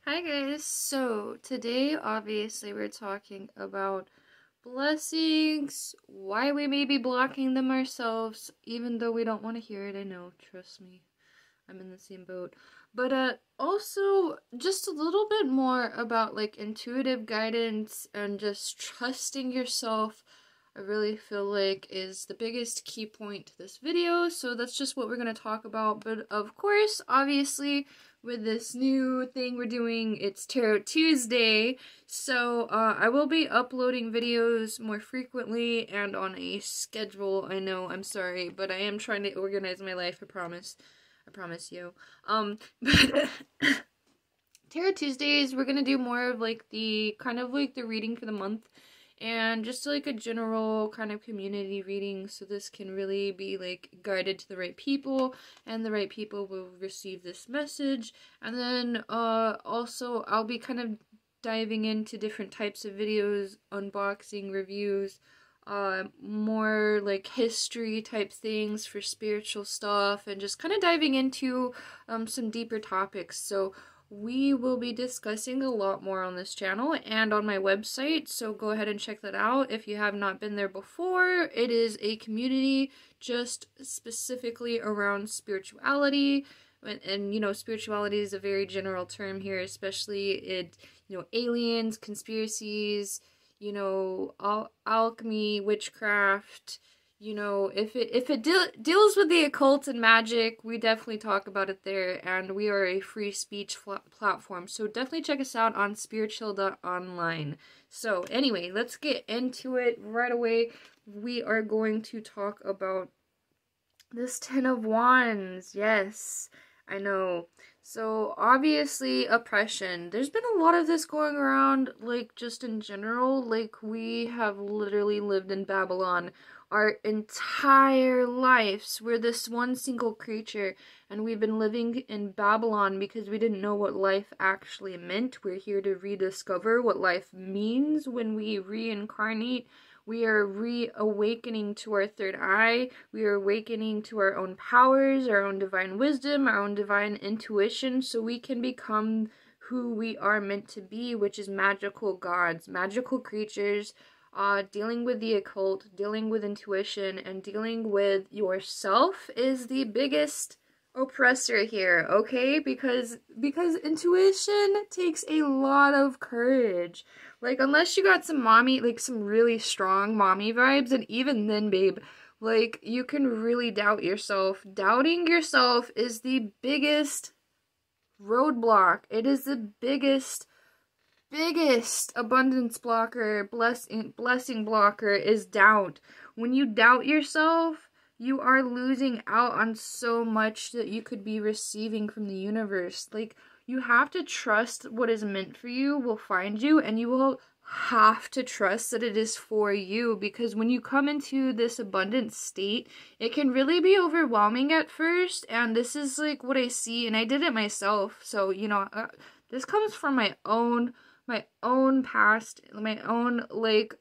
Hi guys, so today obviously we're talking about blessings, why we may be blocking them ourselves, even though we don't want to hear it. I know, trust me, I'm in the same boat. But also just a little bit more about like intuitive guidance and just trusting yourself. I really feel like is the biggest key point to this video, so that's just what we're going to talk about. But of course, obviously, with this new thing we're doing, it's Tarot Tuesday, so I will be uploading videos more frequently and on a schedule. I know, I'm sorry, but I am trying to organize my life, I promise you. But Tarot Tuesdays, we're gonna do more of like the kind of like the reading for the month and just like a general kind of community reading, so this can really be like guided to the right people and the right people will receive this message. And then also I'll be kind of diving into different types of videos, unboxing, reviews, more like history type things for spiritual stuff, and just kind of diving into some deeper topics. So we will be discussing a lot more on this channel and on my website, so go ahead and check that out if you have not been there before. It is a community just specifically around spirituality, and you know, spirituality is a very general term here, especially it, you know, aliens, conspiracies, you know, alchemy, witchcraft. You know, if it deals with the occult and magic, we definitely talk about it there, and we are a free speech platform, so definitely check us out on spiritual.online. So anyway, let's get into it right away. We are going to talk about this Ten of Wands. Yes, I know. So obviously oppression. There's been a lot of this going around, like just in general. Like we have literally lived in Babylon our entire lives. We're this one single creature, and we've been living in Babylon because we didn't know what life actually meant. We're here to rediscover what life means when we reincarnate. We are reawakening to our third eye. We are awakening to our own powers, our own divine wisdom, our own divine intuition, so we can become who we are meant to be, which is magical gods, magical creatures, dealing with the occult, dealing with intuition, and dealing with yourself is the biggest oppressor here, okay? Because intuition takes a lot of courage. Like, unless you got some mommy, like some really strong mommy vibes, and even then, babe, like, you can really doubt yourself. Doubting yourself is the biggest roadblock. It is the biggest abundance blocker, blessing blocker is doubt. When you doubt yourself, you are losing out on so much that you could be receiving from the universe. Like, you have to trust what is meant for you will find you, and you will have to trust that it is for you, because when you come into this abundant state, it can really be overwhelming at first, and this is like what I see, and I did it myself. So, you know, this comes from my own past, my own like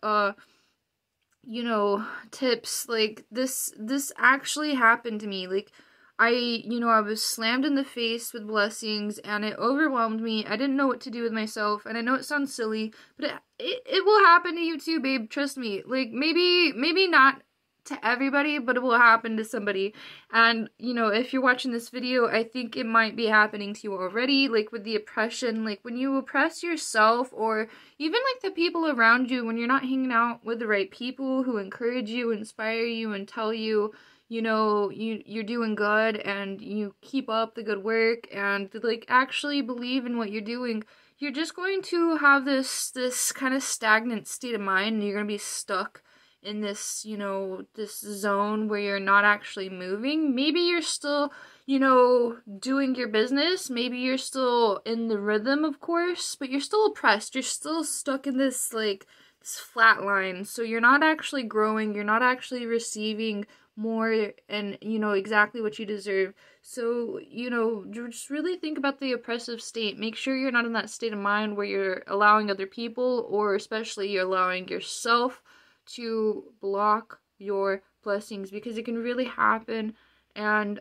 you know, tips. Like this actually happened to me. Like I was slammed in the face with blessings, and it overwhelmed me. I didn't know what to do with myself, and I know it sounds silly, but it will happen to you too, babe, trust me. Like maybe not to everybody, but it will happen to somebody. And you know, if you're watching this video, I think it might be happening to you already, like with the oppression. Like when you oppress yourself, or even like the people around you, when you're not hanging out with the right people who encourage you, inspire you, and tell you, you know, you're doing good, and you keep up the good work, and like actually believe in what you're doing, you're just going to have this kind of stagnant state of mind, and you're going to be stuck in this, you know, this zone where you're not actually moving. Maybe you're still, you know, doing your business. Maybe you're still in the rhythm, of course, but you're still oppressed. You're still stuck in this, like, this flat line. So you're not actually growing. You're not actually receiving more and, you know, exactly what you deserve. So, you know, just really think about the oppressive state. Make sure you're not in that state of mind where you're allowing other people, or especially you're allowing yourself to block your blessings, because it can really happen. And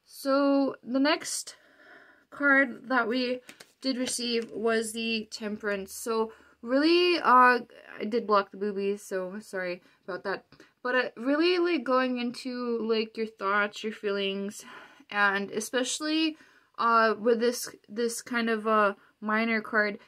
so the next card that we did receive was the Temperance. So really, I did block the boobies, so sorry about that. But really, like, going into, like, your thoughts, your feelings, and especially, with this kind of, minor card,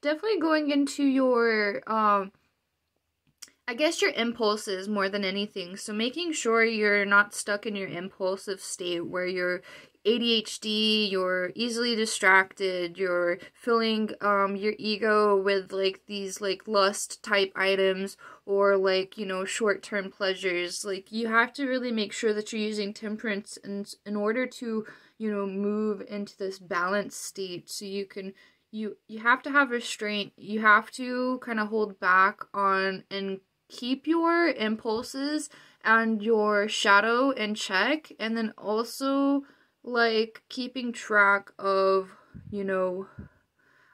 definitely going into your, I guess your impulses more than anything. So making sure you're not stuck in your impulsive state where you're ADHD, you're easily distracted, you're filling your ego with like these like lust type items or like, you know, short-term pleasures. Like you have to really make sure that you're using temperance in order to, you know, move into this balanced state so you can you have to have restraint. You have to kind of hold back on and keep your impulses and your shadow in check, and then also like keeping track of, you know,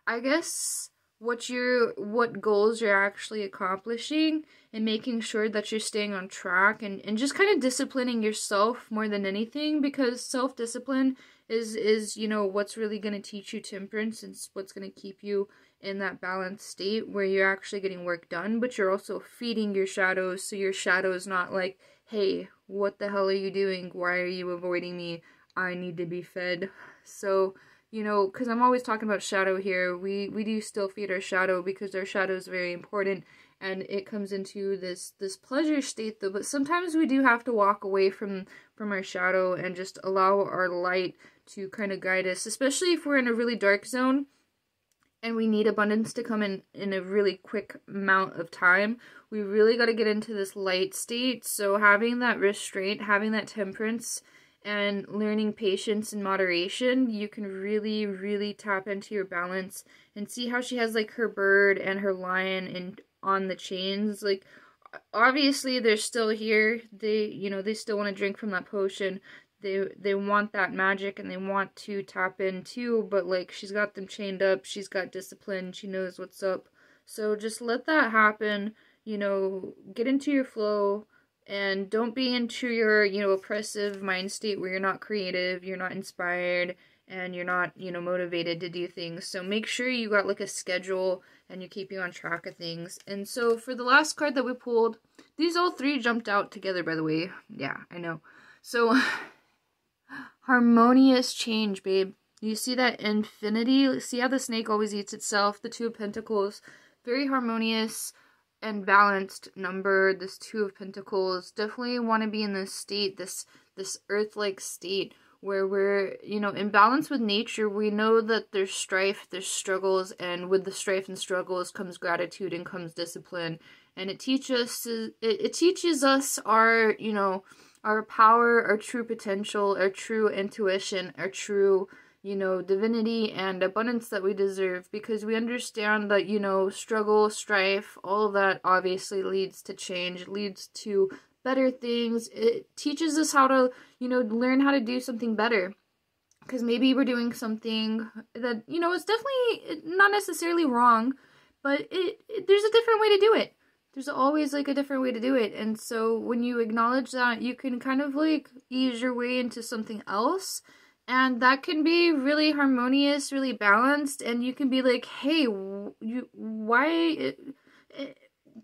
I guess what goals you're actually accomplishing, and making sure that you're staying on track, and just kind of disciplining yourself more than anything, because self-discipline is you know what's really going to teach you temperance, and what's going to keep you in that balanced state where you're actually getting work done, but you're also feeding your shadows, so your shadow is not like, hey, what the hell are you doing? Why are you avoiding me? I need to be fed. So, you know, because I'm always talking about shadow here, we do still feed our shadow because our shadow is very important, and it comes into this pleasure state though, but sometimes we do have to walk away from our shadow and just allow our light to kind of guide us, especially if we're in a really dark zone and we need abundance to come in a really quick amount of time. We really got to get into this light state. So having that restraint, having that temperance, and learning patience and moderation, you can really, really tap into your balance. And see how she has like her bird and her lion and on the chains. Like, obviously they're still here. They, you know, they still want to drink from that potion. They want that magic and they want to tap in too, but like she's got them chained up, she's got discipline, she knows what's up. So just let that happen, you know, get into your flow, and don't be into your, you know, oppressive mind state where you're not creative, you're not inspired, and you're not, you know, motivated to do things. So make sure you got like a schedule and you're keeping on track of things. And so for the last card that we pulled, these all three jumped out together, by the way. Yeah, I know. So harmonious change, babe. You see that infinity? See how the snake always eats itself? The Two of Pentacles. Very harmonious and balanced number. This Two of Pentacles. Definitely want to be in this state, this earth-like state where we're, you know, in balance with nature. We know that there's strife, there's struggles, and with the strife and struggles comes gratitude and comes discipline. And it teaches us our, you know, our power, our true potential, our true intuition, our true, you know, divinity and abundance that we deserve, because we understand that, you know, struggle, strife, all of that obviously leads to change, leads to better things. It teaches us how to, you know, learn how to do something better, because maybe we're doing something that, you know, is definitely not necessarily wrong, but there's a different way to do it. There's always like a different way to do it. And so when you acknowledge that, you can kind of like ease your way into something else. And that can be really harmonious, really balanced. And you can be like, hey, why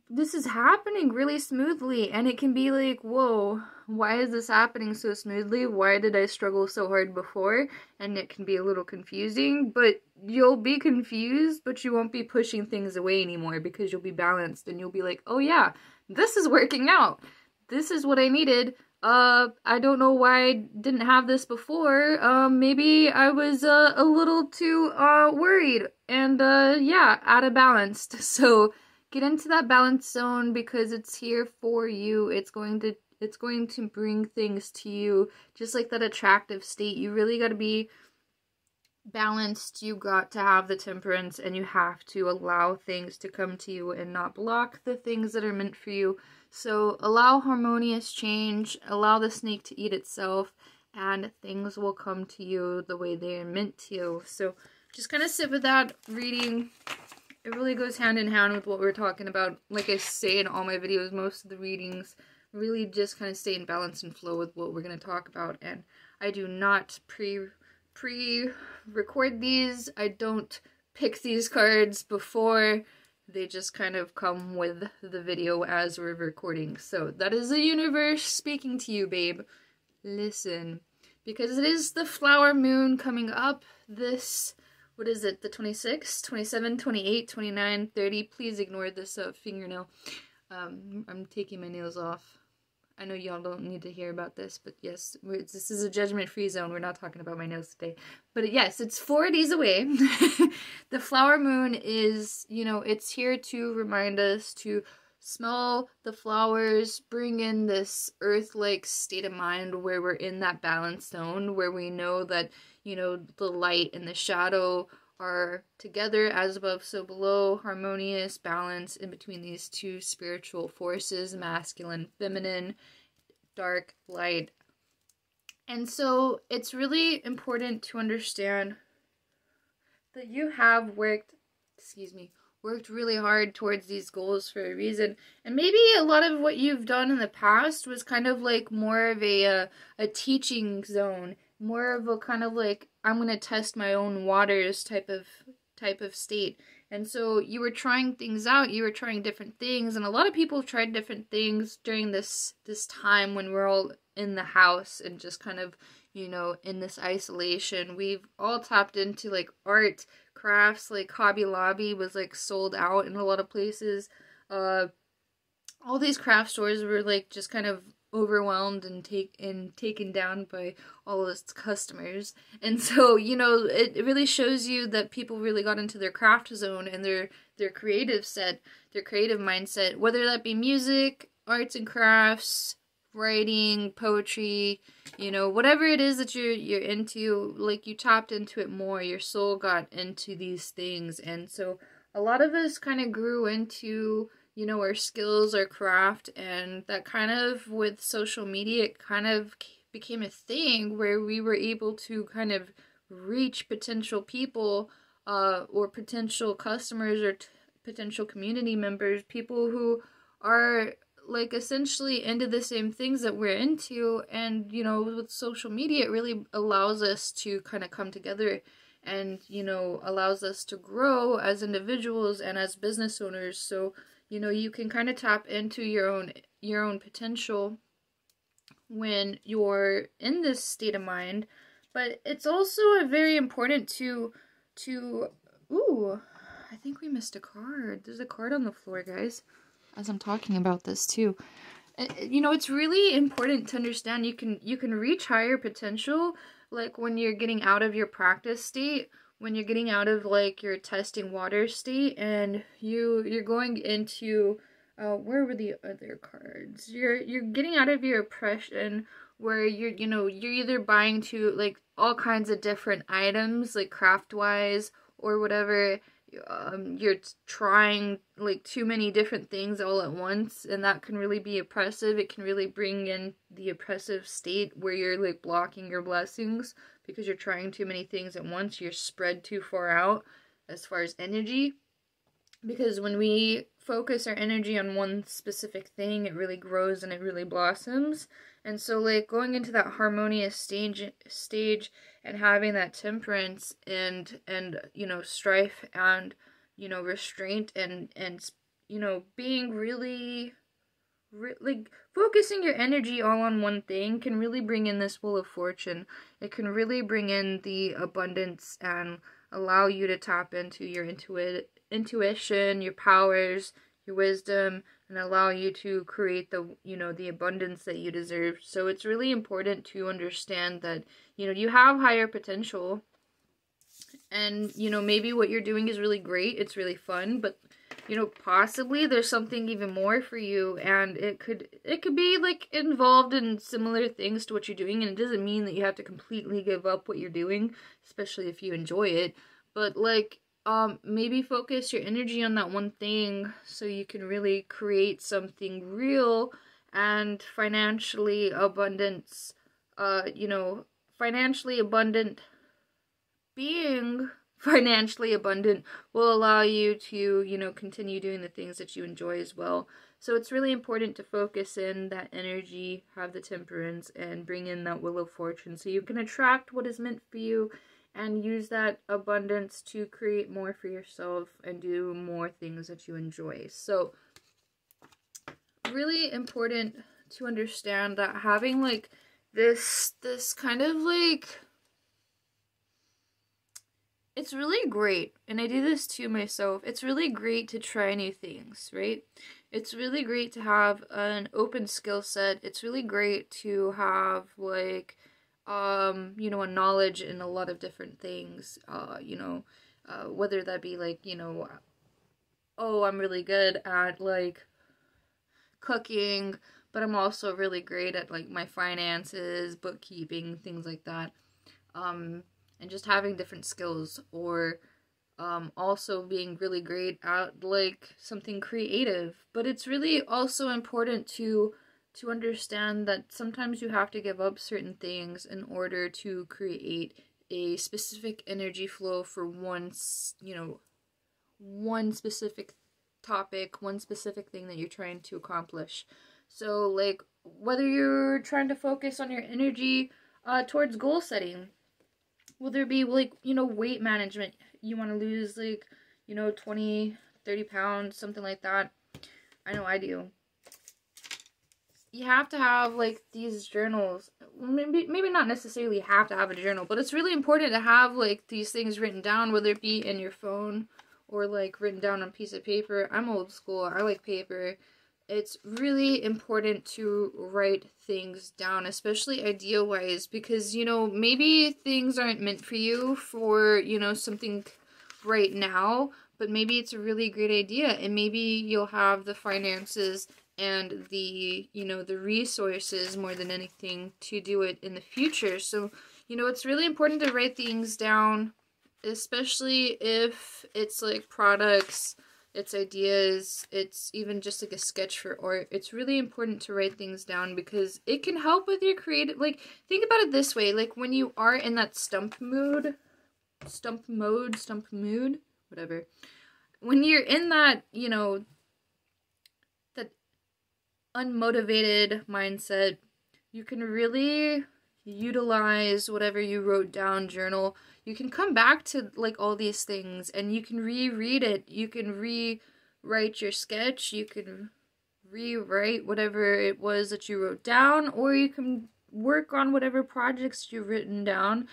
this is happening really smoothly. And it can be like, whoa, why is this happening so smoothly? Why did I struggle so hard before? And it can be a little confusing, but you'll be confused, but you won't be pushing things away anymore, because you'll be balanced and you'll be like, oh yeah, this is working out. This is what I needed. I don't know why I didn't have this before. Maybe I was a little too worried and yeah, out of balance. So get into that balance zone, because it's here for you. It's going to bring things to you, just like that attractive state. You really got to be balanced. You got to have the temperance, and you have to allow things to come to you and not block the things that are meant for you. So allow harmonious change, allow the snake to eat itself, and things will come to you the way they are meant to. So just kind of sit with that reading. It really goes hand in hand with what we're talking about. Like I say in all my videos, most of the readings really just kind of stay in balance and flow with what we're going to talk about. And I do not pre-record these. I don't pick these cards before. They just kind of come with the video as we're recording. So that is the universe speaking to you, babe. Listen. Because it is the flower moon coming up this, what is it, the 26th, 27, 28, 29, 30. Please ignore this fingernail. I'm taking my nails off. I know y'all don't need to hear about this, but yes, this is a judgment-free zone. We're not talking about my nails today. But yes, it's 4 days away. The flower moon is, you know, it's here to remind us to smell the flowers, bring in this earth-like state of mind where we're in that balance zone, where we know that, you know, the light and the shadow are together, as above, so below, harmonious balance in between these two spiritual forces, masculine, feminine, dark, light. And so it's really important to understand that you have worked really hard towards these goals for a reason. And maybe a lot of what you've done in the past was kind of like more of a teaching zone, more of a kind of like, I'm going to test my own waters type of state. And so you were trying things out, you were trying different things, and a lot of people tried different things during this time when we're all in the house and just kind of, you know, in this isolation. We've all tapped into like art, crafts, like Hobby Lobby was like sold out in a lot of places. All these craft stores were like just kind of overwhelmed and taken down by all of its customers. And so, you know, it really shows you that people really got into their craft zone and their creative mindset, whether that be music, arts and crafts, writing, poetry, you know, whatever it is that you're into, like you tapped into it more, your soul got into these things. And so a lot of us kind of grew into, you know, our skills, our craft, and that kind of, with social media, it kind of became a thing where we were able to kind of reach potential people, or potential customers, or potential community members, people who are like essentially into the same things that we're into. And, you know, with social media, it really allows us to kind of come together and, you know, allows us to grow as individuals and as business owners. So, you know, you can kind of tap into your own potential when you're in this state of mind. But it's also very important to ooh, I think we missed a card. There's a card on the floor, guys, as I'm talking about this too. You know, it's really important to understand you can reach higher potential, like when you're getting out of your practice state, when you're getting out of like your testing water state, and you're going into where were the other cards? You're getting out of your oppression, where you're either buying to like all kinds of different items, like craft wise or whatever. You're trying like too many different things all at once, and that can really be oppressive. It can really bring in the oppressive state where you're like blocking your blessings because you're trying too many things at once. You're spread too far out as far as energy, because when we focus our energy on one specific thing, it really grows and it really blossoms. And so like going into that harmonious stage and having that temperance and you know, strife and, you know, restraint and you know, being really like focusing your energy all on one thing can really bring in this wheel of fortune. It can really bring in the abundance and allow you to tap into your intuition, your powers, your wisdom, and allow you to create the, you know, the abundance that you deserve. So it's really important to understand that, you know, you have higher potential, and, you know, maybe what you're doing is really great, it's really fun, but, you know, possibly there's something even more for you, and it could be like involved in similar things to what you're doing, and it doesn't mean that you have to completely give up what you're doing, especially if you enjoy it. But like maybe focus your energy on that one thing so you can really create something real and financially abundant. You know, financially abundant, being financially abundant will allow you to, you know, continue doing the things that you enjoy as well. So it's really important to focus in that energy, have the temperance, and bring in that wheel of fortune so you can attract what is meant for you and use that abundance to create more for yourself and do more things that you enjoy. So really important to understand that having like this kind of like, it's really great, and I do this to myself, it's really great to try new things, right? It's really great to have an open skill set. It's really great to have like you know, a knowledge in a lot of different things, you know, whether that be like, you know, oh, I'm really good at like cooking, but I'm also really great at like my finances, bookkeeping, things like that. And just having different skills, or also being really great at like something creative. But it's really also important to understand that sometimes you have to give up certain things in order to create a specific energy flow for you know, one specific topic, one specific thing that you're trying to accomplish. So like whether you're trying to focus on your energy towards goal setting, whether it be like, you know, weight management, you want to lose like, you know, 20, 30 pounds, something like that. I know I do. You have to have like these journals. Maybe not necessarily have to have a journal, but it's really important to have like these things written down, whether it be in your phone or like written down on a piece of paper. I'm old school. I like paper. It's really important to write things down, especially idea-wise, because, you know, maybe things aren't meant for you for, you know, something right now, but maybe it's a really great idea, and maybe you'll have the finances and the, you know, the resources more than anything to do it in the future. So, you know, it's really important to write things down, especially if it's like products, it's ideas, it's even just like a sketch for art. It's really important to write things down because it can help with your creative, like, think about it this way, like when you are in that stump mood, whatever. When you're in that, you know, that unmotivated mindset, you can really utilize whatever you wrote down, journal. You can come back to like all these things and you can reread it. You can rewrite your sketch. You can rewrite whatever it was that you wrote down, or you can work on whatever projects you've written down,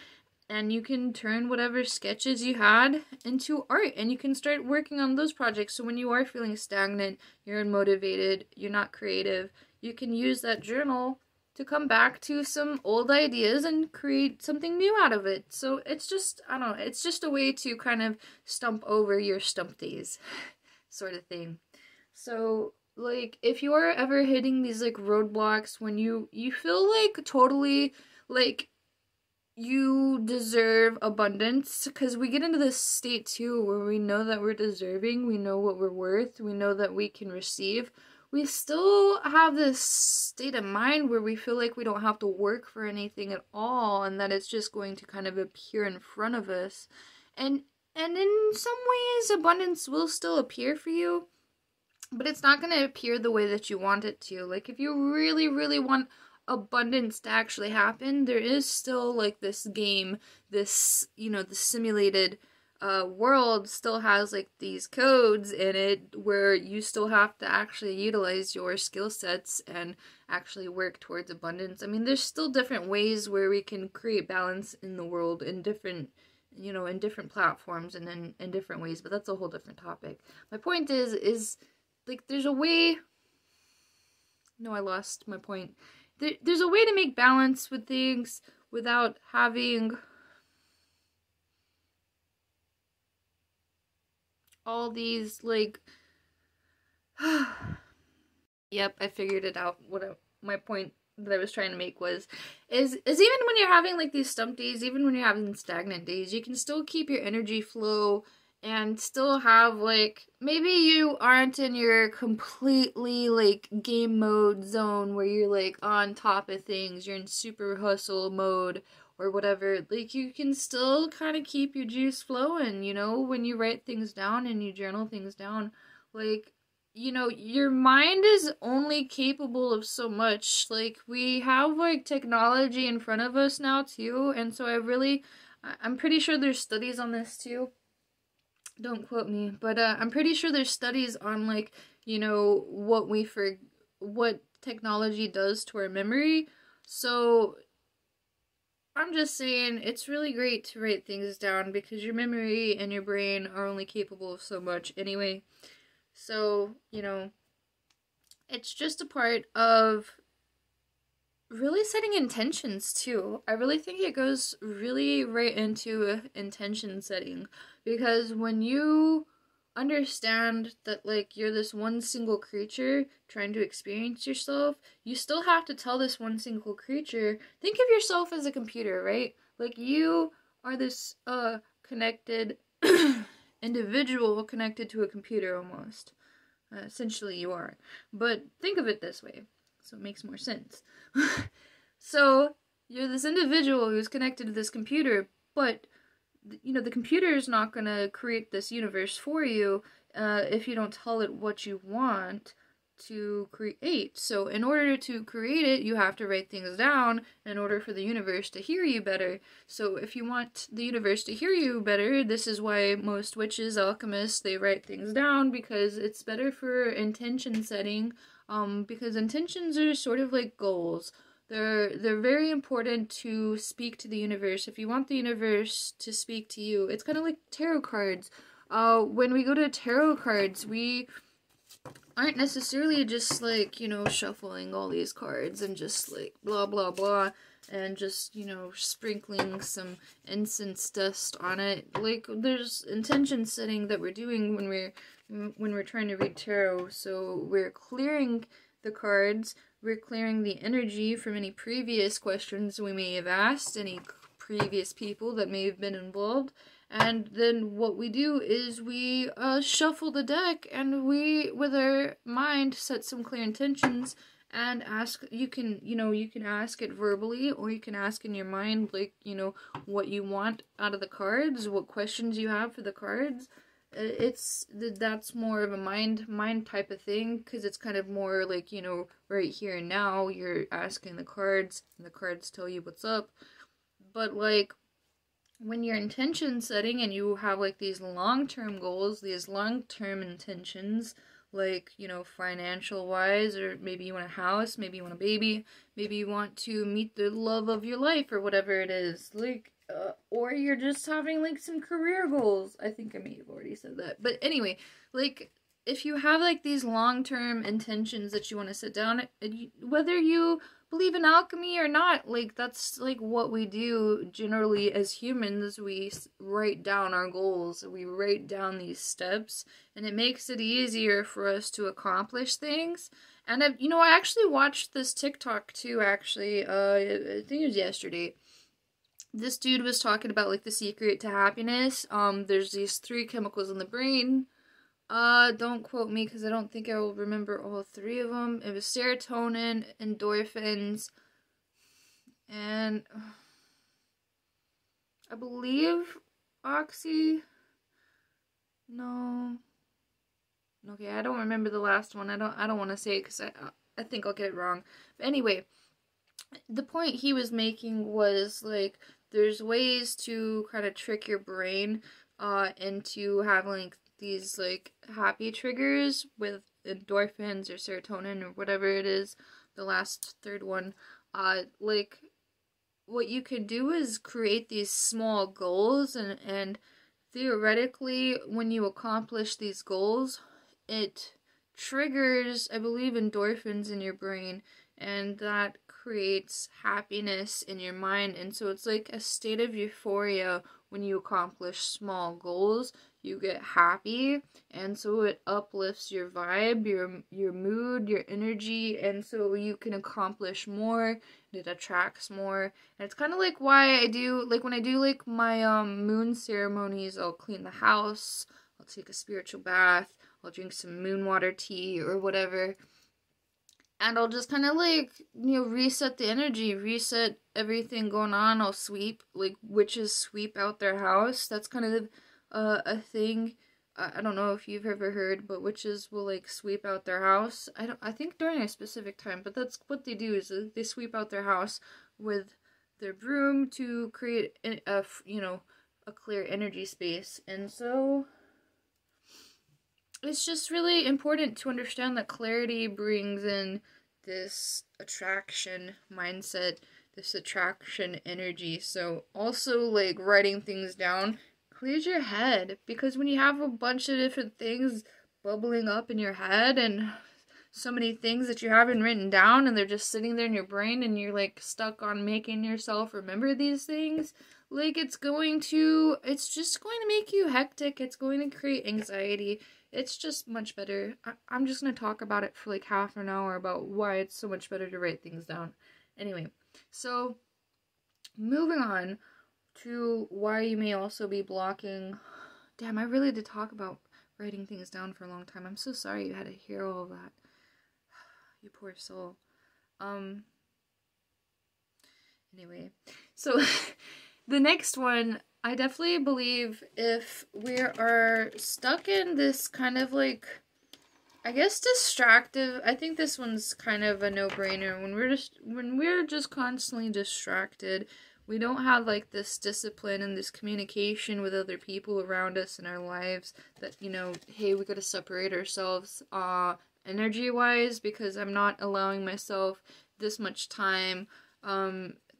and you can turn whatever sketches you had into art, and you can start working on those projects. So when you are feeling stagnant, you're unmotivated, you're not creative, you can use that journal to come back to some old ideas and create something new out of it. So it's just, I don't know, it's just a way to kind of stump over your stump days sort of thing. So like if you are ever hitting these like roadblocks when you feel like totally like you deserve abundance, because we get into this state too where we know that we're deserving, we know what we're worth, we know that we can receive. We still have this state of mind where we feel like we don't have to work for anything at all, and that it's just going to kind of appear in front of us. And in some ways, abundance will still appear for you, but it's not going to appear the way that you want it to. Like, if you really, really want abundance to actually happen, there is still, like, this game, this, you know, the simulated world still has like these codes in it where you still have to actually utilize your skill sets and actually work towards abundance. I mean, there's still different ways where we can create balance in the world in different, you know, in different platforms and in different ways, but that's a whole different topic. My point is like there's a way, no, I lost my point. There's a way to make balance with things without having all these, like, yep, I figured it out. My point that I was trying to make is even when you're having, like, these stump days, even when you're having stagnant days, you can still keep your energy flow and still have, like, maybe you aren't in your completely, like, game mode zone where you're, like, on top of things, you're in super hustle mode, or whatever. Like, you can still kind of keep your juice flowing, you know, when you write things down and you journal things down. Like, you know, your mind is only capable of so much. Like, we have, like, technology in front of us now, too, and so I'm pretty sure there's studies on this, too. Don't quote me, but, I'm pretty sure there's studies on, like, you know, what technology does to our memory, so I'm just saying, it's really great to write things down, because your memory and your brain are only capable of so much anyway. So, you know, it's just a part of really setting intentions too. I really think it goes really right into intention setting, because when you understand that, like, you're this one single creature trying to experience yourself, you still have to tell this one single creature, think of yourself as a computer, right? Like, you are this connected individual connected to a computer almost. Essentially you are. But think of it this way, so it makes more sense. So, you're this individual who's connected to this computer, but, you know, the computer is not going to create this universe for you if you don't tell it what you want to create. So, in order to create it, you have to write things down in order for the universe to hear you better. So, if you want the universe to hear you better, this is why most witches, alchemists, they write things down, because it's better for intention setting, because intentions are sort of like goals. They're very important to speak to the universe. If you want the universe to speak to you, it's kind of like tarot cards. When we go to tarot cards, we aren't necessarily just, like, you know, shuffling all these cards and just, like, blah blah blah, and just, you know, sprinkling some incense dust on it. Like, there's intention setting that we're doing when we're trying to read tarot. So we're clearing the cards, we're clearing the energy from any previous questions we may have asked, any previous people that may have been involved. And then what we do is we shuffle the deck, and we, with our mind, set some clear intentions and ask. You can ask it verbally, or you can ask in your mind, like, you know, what you want out of the cards, what questions you have for the cards. That's more of a mind type of thing, because it's kind of more like, you know, right here and now, you're asking the cards, and the cards tell you what's up. But, like, when you're intention setting and you have, like, these long-term goals, these long-term intentions, like, you know, financial wise, or maybe you want a house, maybe you want a baby, maybe you want to meet the love of your life, or whatever it is, like, or you're just having, like, some career goals. I think I may have already said that, but anyway, like, if you have, like, these long-term intentions that you want to set down, whether you believe in alchemy or not, like, that's, like, what we do generally as humans. We write down our goals, we write down these steps, and it makes it easier for us to accomplish things. And I actually watched this TikTok too, actually, I think it was yesterday. This dude was talking about, like, the secret to happiness. There's these 3 chemicals in the brain. Don't quote me, because I don't think I will remember all 3 of them. It was serotonin, endorphins, and I believe no. Okay, I don't remember the last one. I don't want to say it, because I think I'll get it wrong. But anyway, the point he was making was, like, there's ways to kind of trick your brain into having, like, these, like, happy triggers with endorphins or serotonin or whatever it is, the last 3rd one. Like, what you can do is create these small goals, and theoretically, when you accomplish these goals, it triggers, I believe, endorphins in your brain, and that creates happiness in your mind. And so it's like a state of euphoria when you accomplish small goals. You get happy, and so it uplifts your vibe, your mood, your energy, and so you can accomplish more. It attracts more. And it's kind of like why I do, like, when I do, like, my moon ceremonies, I'll clean the house, I'll take a spiritual bath, I'll drink some moon water tea or whatever, and I'll just kind of, like, you know, reset the energy, reset everything going on. I'll sweep, like, witches sweep out their house. That's kind of a thing I don't know if you've ever heard, but witches will like sweep out their house. I think during a specific time, but that's what they do is they sweep out their house with their broom to create a clear energy space. And so it's just really important to understand that clarity brings in this attraction mindset, this attraction energy. So also like writing things down clears your head, because when you have a bunch of different things bubbling up in your head and so many things that you haven't written down and they're just sitting there in your brain and you're like stuck on making yourself remember these things, like it's just going to make you hectic. It's going to create anxiety. It's just much better. I'm just going to talk about it for like half an hour about why it's so much better to write things down. Anyway, so moving on to why you may also be blocking. Damn, I really did talk about writing things down for a long time. I'm so sorry you had to hear all of that. You poor soul. Anyway, so the next one, I definitely believe if we are stuck in this kind of like, I guess distractive, I think this one's kind of a no-brainer. When we're just constantly distracted, we don't have like this discipline and this communication with other people around us in our lives that, hey, we gotta separate ourselves energy-wise, because I'm not allowing myself this much time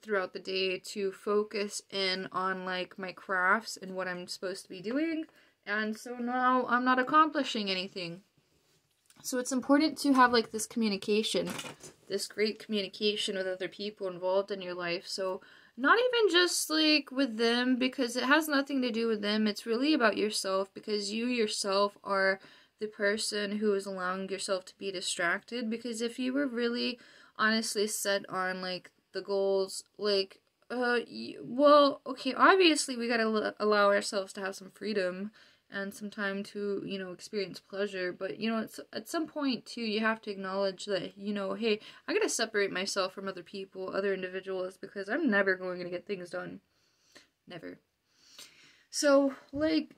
throughout the day to focus in on like my crafts and what I'm supposed to be doing, and so now I'm not accomplishing anything. So it's important to have like this communication, this great communication with other people involved in your life. So not even just like with them, because it has nothing to do with them. It's really about yourself, because you yourself are the person who is allowing yourself to be distracted. Because if you were really honestly set on like the goals, like well, okay, obviously we gotta allow ourselves to have some freedom and some time to, experience pleasure, but, it's, at some point, too, you have to acknowledge that, hey, I gotta separate myself from other people, other individuals, because I'm never going to get things done. Never. So, like,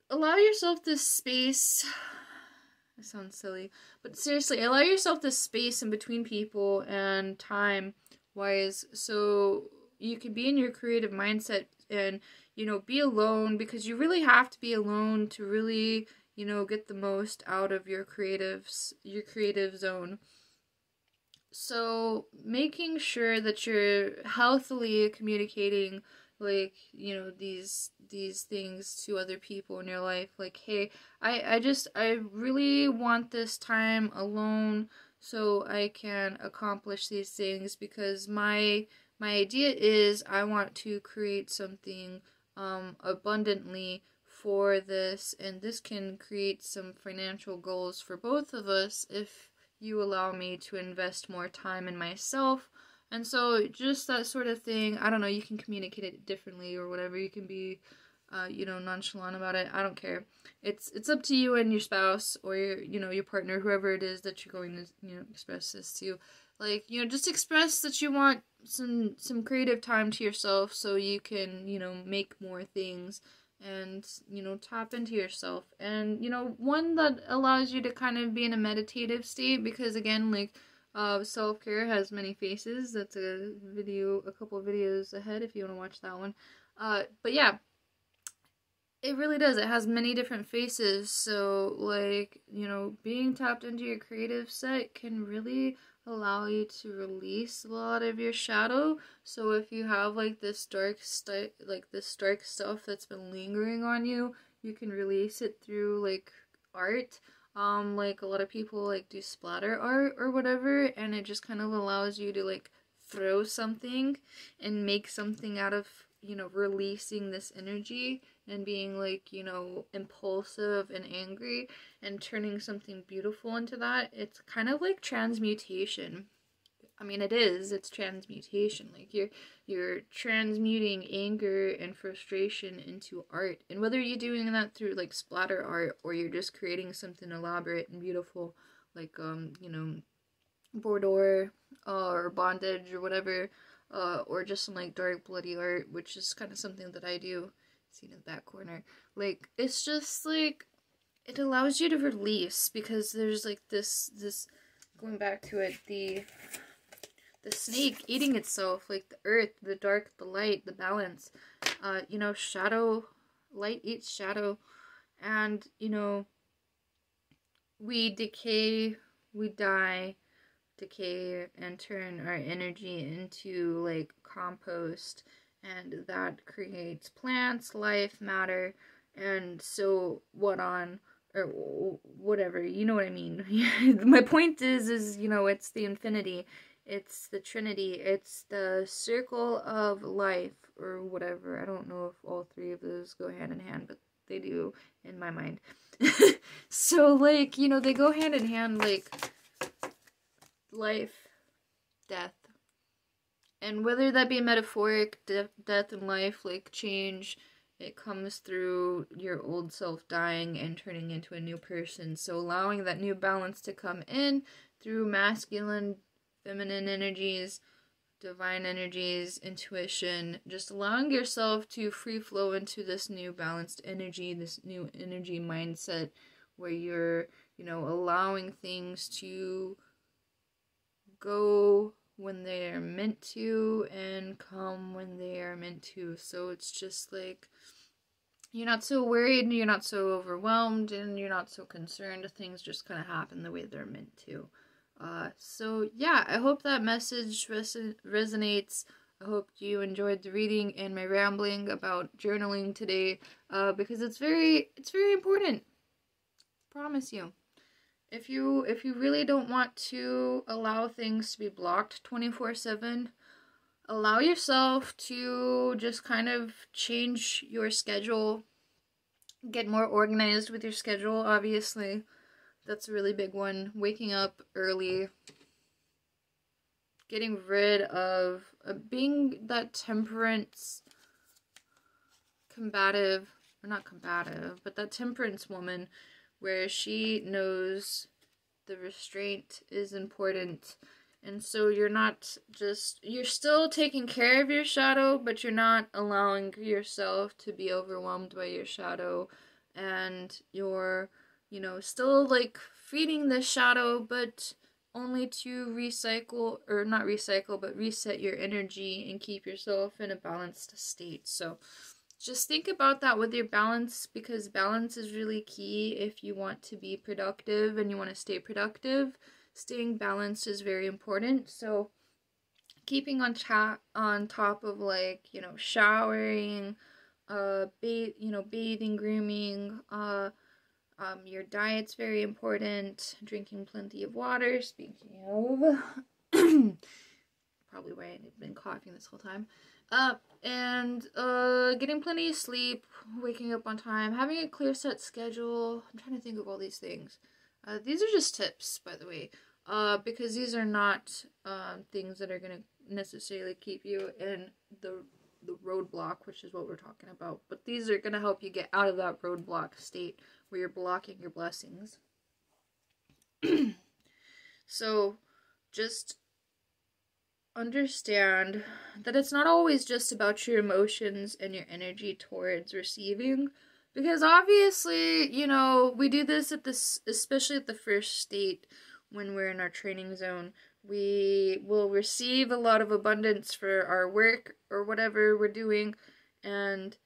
allow yourself this space. That sounds silly, but seriously, allow yourself this space in between people and time-wise, so you can be in your creative mindset and be alone, because you really have to be alone to really, get the most out of your creative zone. So making sure that you're healthily communicating, like, these things to other people in your life. Like, hey, I really want this time alone so I can accomplish these things, because my idea is I want to create something abundantly for this, and this can create some financial goals for both of us if you allow me to invest more time in myself. And so just that sort of thing, I don't know, you can communicate it differently or whatever. You can be nonchalant about it. I don't care. It's up to you and your spouse or your partner, whoever it is that you're going to express this to. Like, just express that you want some creative time to yourself so you can, make more things and, tap into yourself. And, one that allows you to kind of be in a meditative state, because again, like, self-care has many faces. That's a couple of videos ahead if you want to watch that one. But yeah, it really does. It has many different faces. So, like, being tapped into your creative set can really allow you to release a lot of your shadow. So if you have like this dark stuff that's been lingering on you, you can release it through like art. Like a lot of people like do splatter art or whatever, and it just kind of allows you to like throw something and make something out of, releasing this energy and being like, impulsive and angry and turning something beautiful into that. It's kind of like transmutation. I mean, it's transmutation. Like you're transmuting anger and frustration into art. And whether you're doing that through like splatter art or you're just creating something elaborate and beautiful, like Bordeaux or bondage or whatever, or just some like dark bloody art, which is kind of something that I do. See in the back corner. Like, it's just like, it allows you to release, because there's like this going back to it, the snake eating itself, like the earth, the dark, the light, the balance. You know, shadow, light eats shadow, and, you know, we decay, we die, decay, and turn our energy into, like, compost, and that creates plants, life, matter, and so what on, or whatever, you know what I mean. My point is, you know, it's the infinity, it's the trinity, it's the circle of life, or whatever. I don't know if all three of those go hand in hand, but they do in my mind. So, like, you know, they go hand in hand, like, life, death. And whether that be metaphoric, death and life, like change, it comes through your old self dying and turning into a new person. So allowing that new balance to come in through masculine, feminine energies, divine energies, intuition, just allowing yourself to free flow into this new balanced energy, this new energy mindset where you're, you know, allowing things to go when they are meant to and come when they are meant to. So it's just like, you're not so worried, you're not so overwhelmed, and you're not so concerned. Things just kind of happen the way they're meant to. So yeah, I hope that message resonates. I hope you enjoyed the reading and my rambling about journaling today, because it's very important. Promise you. If you really don't want to allow things to be blocked 24/7, allow yourself to just kind of change your schedule, get more organized with your schedule, obviously. That's a really big one. Waking up early, getting rid of being that temperance combative, or not combative, but that temperance woman where she knows the restraint is important. And so you're not just, you're still taking care of your shadow, but you're not allowing yourself to be overwhelmed by your shadow. And you're, you know, still like feeding the shadow, but only to recycle, or not recycle, but reset your energy and keep yourself in a balanced state. So just think about that with your balance, because balance is really key if you want to be productive and you want to stay productive. Staying balanced is very important. So keeping on top of, like, you know, showering, bathing, grooming, your diet's very important. Drinking plenty of water, speaking of, probably why I've been coughing this whole time. And getting plenty of sleep, waking up on time, having a clear set schedule. I'm trying to think of all these things. These are just tips, by the way, because these are not things that are going to necessarily keep you in the roadblock, which is what we're talking about. But these are going to help you get out of that roadblock state where you're blocking your blessings. So just understand that it's not always just about your emotions and your energy towards receiving, because obviously, you know, we do this especially at the first state when we're in our training zone. We will receive a lot of abundance for our work or whatever we're doing, and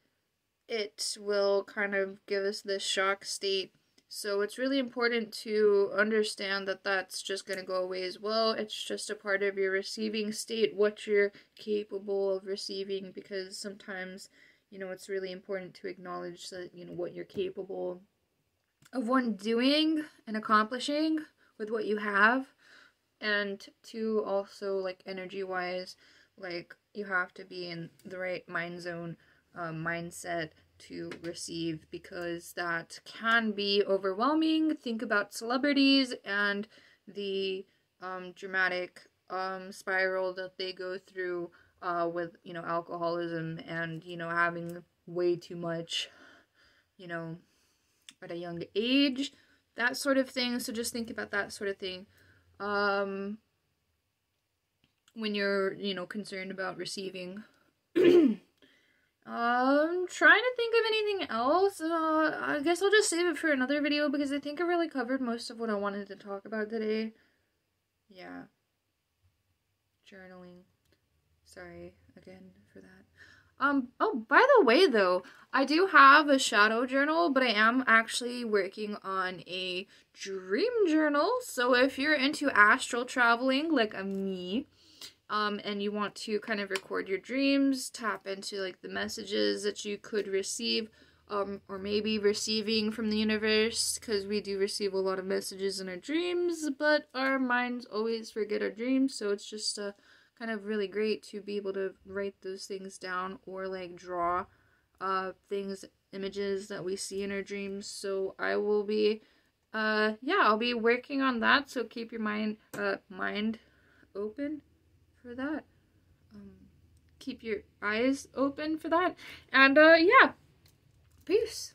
it will kind of give us this shock state. So it's really important to understand that that's just going to go away as well. It's just a part of your receiving state, what you're capable of receiving, because sometimes, you know, it's really important to acknowledge that, you know, what you're capable of, one, doing and accomplishing with what you have, and two, also, like, energy-wise, like, you have to be in the right mind zone, mindset to receive, because that can be overwhelming. Think about celebrities and the dramatic spiral that they go through with, you know, alcoholism and, you know, having way too much, you know, at a young age, that sort of thing. So just think about that sort of thing when you're, you know, concerned about receiving. Trying to think of anything else. I guess I'll just save it for another video because I think I really covered most of what I wanted to talk about today. Yeah. Journaling. Sorry again for that. Oh, by the way though, I do have a shadow journal, but I am actually working on a dream journal. So if you're into astral traveling like me, and you want to kind of record your dreams, tap into like the messages that you could receive, or maybe receiving from the universe, because we do receive a lot of messages in our dreams, but our minds always forget our dreams, so it's just kind of really great to be able to write those things down or like draw things, images that we see in our dreams. So I will be yeah, I'll be working on that, so keep your mind open for that. Keep your eyes open for that. And yeah, peace.